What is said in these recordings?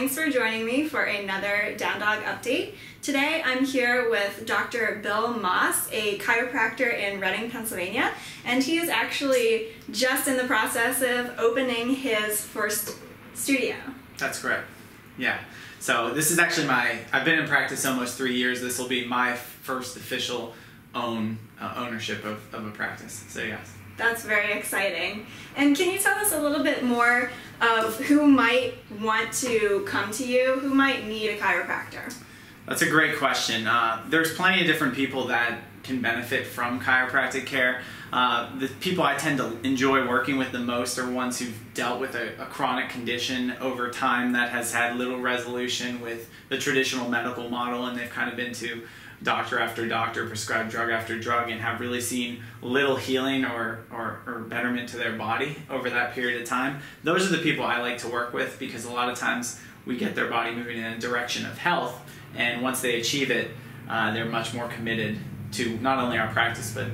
thanks for joining me for another Down Dog Update. Today I'm here with Dr. Bill Moss, a chiropractor in Reading, Pennsylvania, and he is actually just in the process of opening his first studio. That's correct. Yeah. So this is actually I've been in practice almost 3 years. This will be my first official ownership of a practice. So yes. That's very exciting. And can you tell us a little bit more of who might want to come to you, who might need a chiropractor? That's a great question. There's plenty of different people that can benefit from chiropractic care. The people I tend to enjoy working with the most are ones who've dealt with a chronic condition over time that has had little resolution with the traditional medical model, and they've kind of been to doctor after doctor, prescribed drug after drug, and have really seen little healing or betterment to their body over that period of time. Those are the people I like to work with, because a lot of times we get their body moving in a direction of health, and once they achieve it, they're much more committed to not only our practice but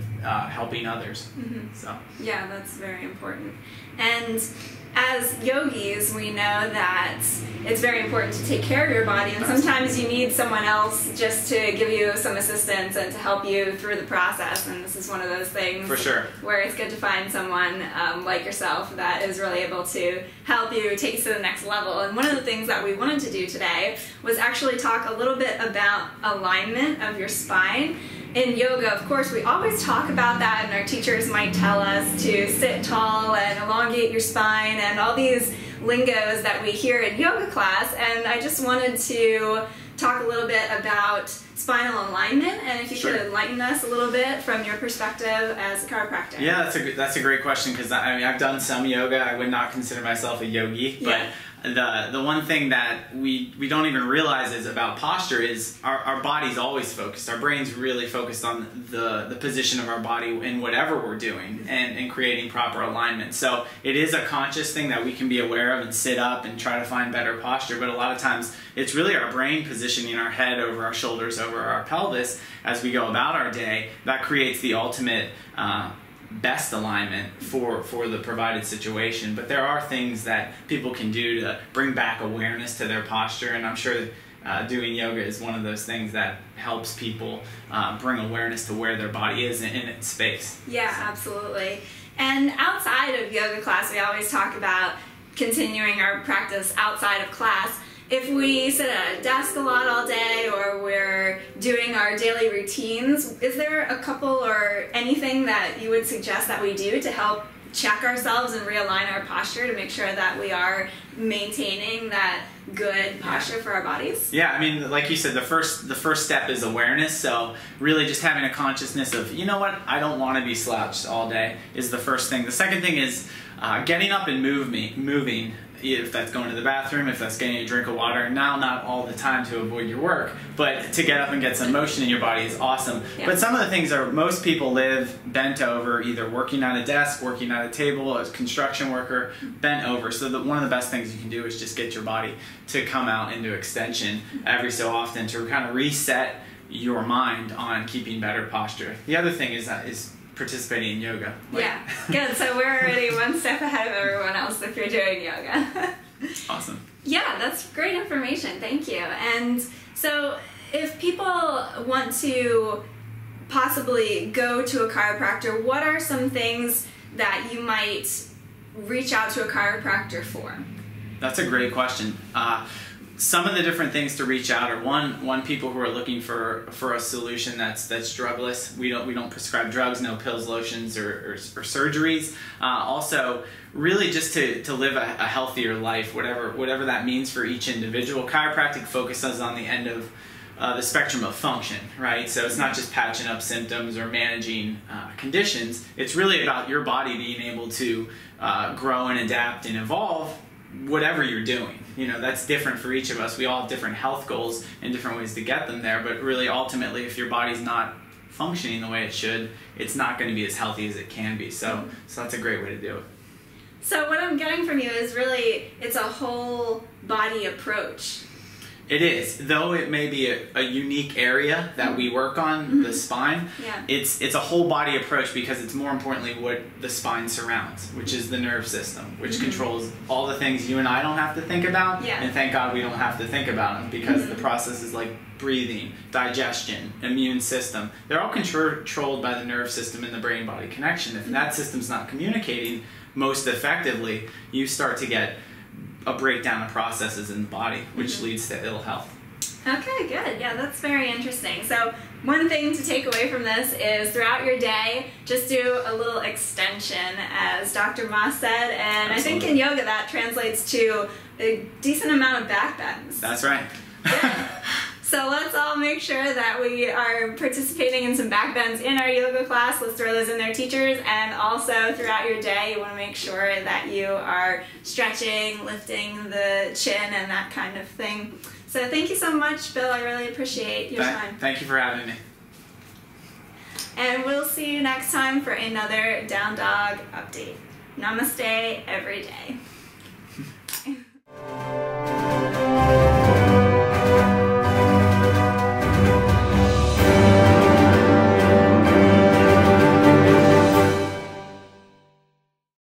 helping others. Mm-hmm. So yeah, that's very important. And as yogis, we know that it's very important to take care of your body, and sometimes you need someone else just to give you some assistance and to help you through the process, and this is one of those things. For sure. Where it's good to find someone like yourself that is really able to help you take you to the next level. And one of the things that we wanted to do today was actually talk a little bit about alignment of your spine. In yoga, of course, we always talk about that, and our teachers might tell us to sit tall and elongate your spine and all these lingos that we hear in yoga class. And I just wanted to talk a little bit about spinal alignment, and if you Sure. could enlighten us a little bit from your perspective as a chiropractor. yeah, that's a great question, because I mean, I've done some yoga. I would not consider myself a yogi, but the one thing that we don't even realize is about posture is our body's always focused. Our brain's really focused on the position of our body in whatever we're doing, and creating proper alignment. So it is a conscious thing that we can be aware of and sit up and try to find better posture, but a lot of times it's really our brain positioning our head over our shoulders, over our pelvis as we go about our day, that creates the ultimate best alignment for the provided situation. But there are things that people can do to bring back awareness to their posture, and I'm sure doing yoga is one of those things that helps people bring awareness to where their body is in its space. Yeah, absolutely. And outside of yoga class, we always talk about continuing our practice outside of class. If we sit at a desk a lot all day, or we're doing our daily routines, is there a couple or anything that you would suggest that we do to help check ourselves and realign our posture to make sure that we are maintaining that good posture for our bodies? Yeah, I mean, like you said, the first step is awareness. So really just having a consciousness of, you know what, I don't want to be slouched all day is the first thing. The second thing is getting up and moving. If that's going to the bathroom, if that's getting a drink of water. Now, not all the time to avoid your work, but to get up and get some motion in your body is awesome. Yeah. But some of the things are, most people live bent over, either working at a desk, working at a table, as a construction worker, bent over. So one of the best things you can do is just get your body to come out into extension every so often to kind of reset your mind on keeping better posture. The other thing is participating in yoga. Yeah, good. So we're already one step ahead of everyone else if you're doing yoga. Awesome. Yeah, that's great information. Thank you. And so if people want to possibly go to a chiropractor, what are some things that you might reach out to a chiropractor for? That's a great question. Some of the different things to reach out are one people who are looking for a solution that's drugless. We don't prescribe drugs, no pills, lotions, or surgeries. Also, really just to live a healthier life, whatever that means for each individual. Chiropractic focuses on the end of the spectrum of function, right? So it's not just patching up symptoms or managing conditions. It's really about your body being able to grow and adapt and evolve whatever you're doing. You know, that's different for each of us. We all have different health goals and different ways to get them there, but really ultimately if your body's not functioning the way it should, it's not going to be as healthy as it can be. So that's a great way to do it. So what I'm getting from you is really it's a whole body approach. It is, though it may be a unique area that we work on, the spine. Yeah. It's a whole body approach because it's more importantly what the spine surrounds, which is the nerve system, which controls all the things you and I don't have to think about. Yeah. And thank God we don't have to think about them because the processes like breathing, digestion, immune system, they're all controlled by the nerve system and the brain-body connection. If that system's not communicating most effectively, you start to get a breakdown of processes in the body, which leads to ill health. Okay, good. Yeah, that's very interesting. So one thing to take away from this is throughout your day, just do a little extension, as Dr. Moss said, and Absolutely. I think in yoga that translates to a decent amount of back bends. That's right. Yeah. So let's all make sure that we are participating in some back bends in our yoga class. Let's throw those in there, teachers. And also throughout your day, you want to make sure that you are stretching, lifting the chin, and that kind of thing. So thank you so much, Bill. I really appreciate your time. Thank you for having me. And we'll see you next time for another Down Dog update. Namaste every day.